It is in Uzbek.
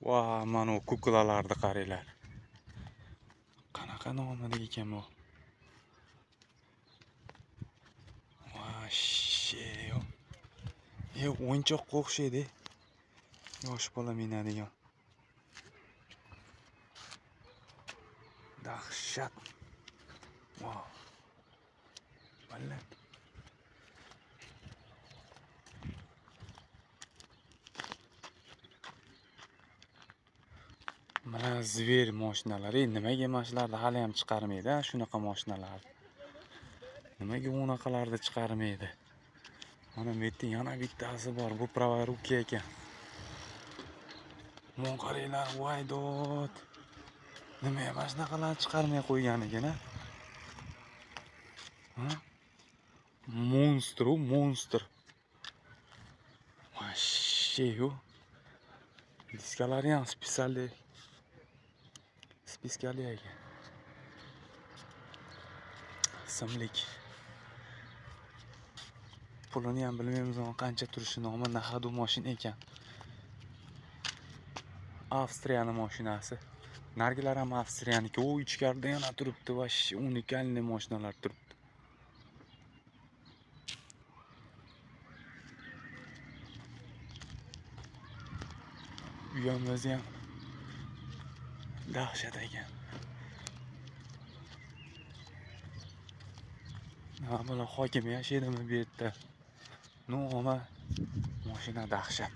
Va, mana bu kuklalarni qaranglar. Qanaqa nomida ekan bu? Vashshe. O'yinchoqqa o'xshaydi. Yosh bola minadigan. Dahshat. Wow. Valla. Mana zver mashinalari, nimaga mashinalarni hali ham chiqarmaydi, shunaqa mashinalar. Nimaga unaqalarni chiqarmaydi? Mana bu yerda yana bittasi bor, bu pravorukka ekan. Mon qaranglar, voy dod. Nimaga mana shunaqalarni chiqarmay qo'ygan ekan, ha? Monster. Vashshe yo. Diskalari ham spiskali ekan. Simlik. Pulini ham bilmaymiz, qancha turishini, ammo nahadu mashina ekan. Avstriyani mashinasi. Nargilar ham Avstriyaniki. O ichkarida yana turibdi, vashshe unikalniy mashinalar turibdi. Uyamiz ham dahshat ekan. Mana hokim yashaydimi bu yerda? No'ma mashina dahshat.